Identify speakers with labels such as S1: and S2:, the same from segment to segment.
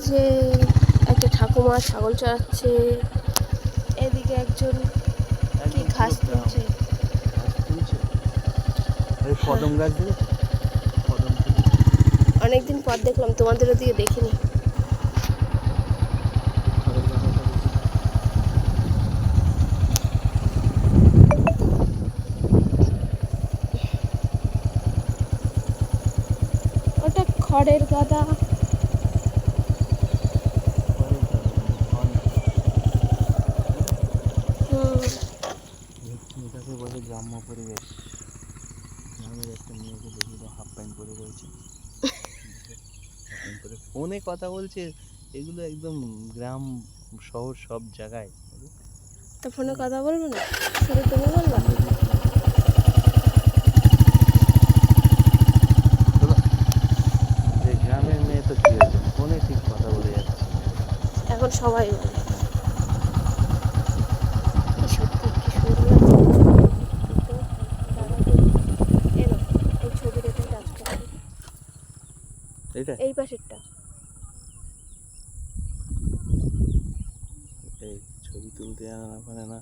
S1: যে একটা ঠাকুমা ছাগল চড়াচ্ছে, এদিকে একজন কি ঘাস তুলছে।
S2: কদম গাছ দেখেছো? কদম
S1: অনেকদিন পর দেখলাম, তোমাদের ওদিকে দেখিনি। ওটা খড়ের গাদা।
S2: এটাকে বলে গ্রাম্য পরিবেশ। গ্রামের একটা মেয়েকে দেখি তো হাফ প্যান্ট পরে রয়েছে, ফোনে কথা বলছে। এগুলো একদম গ্রাম শহর সব জায়গায়।
S1: তো ফোনে কথা বলবো না, শুধু তুমি বলবা।
S2: যে গ্রামের মেয়ে তো কি হয়েছে, ফোনে ঠিক কথা বলে যাচ্ছে।
S1: এখন সবাই বলে। সত্যি কি সুন্দর লাগছে। এই ছবিটাতে টাচ করছি,
S2: এটা
S1: এই পাশেরটা।
S2: এই ছবি তুলতে জানা না পারে না।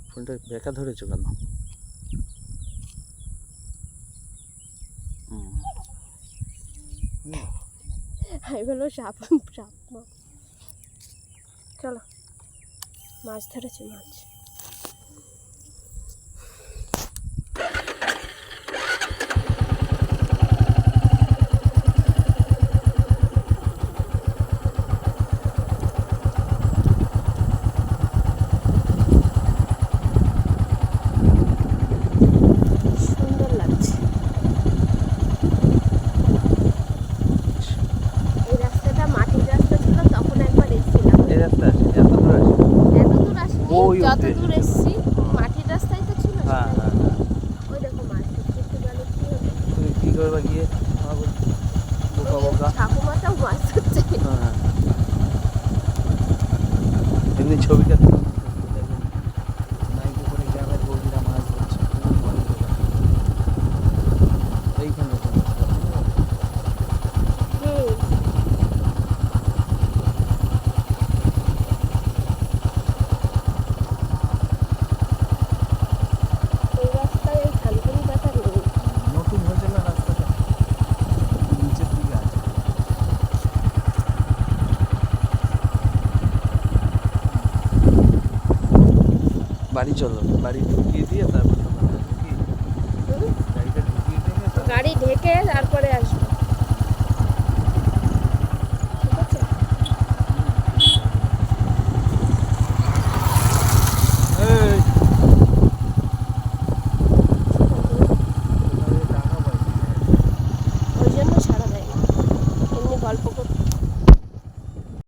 S2: ফোনটা বেকা ধরেছো কেন?
S1: আমি বলবো সাপ সাপ। চলো, মাছ ধরেছি, মাছ। সুন্দর লাগছে। এই রাস্তাটা মাটির রাস্তা ছিল, তখন একবার এসেছিলাম।
S2: এই রাস্তা আছে, এত দূর আছে?
S1: এত দূর আসিনি,
S2: ওই
S1: যত
S2: অব্দি
S1: দূর এসেছি মাটির রাস্তায় তো ছিল।
S2: হ্যাঁ হ্যাঁ হ্যাঁ।
S1: ওই দেখো মাছ ধরতে একটু গেলে কি হতো।
S2: তুমি কি করবা গিয়ে? বোকা বোকা।
S1: ঠাকুমাটাও মাছ ধরছে।
S2: হ্যাঁ, এমনি ছবিটা নাইকে করে গ্রামের বৌদিরা মাছ ধরছে এইখানে।
S1: এই রাস্তায় এই ধানকুনি পাতা নেই।
S2: নতুন হয়েছে না রাস্তাটা, নিচের দিকে আছে। বাড়ি চলো, বাড়ি ঢুকিয়ে দিয়ে তারপর গাড়িটা ঢুকিয়ে দিয়ে
S1: গাড়ি ঢেকে তারপরে আসবো।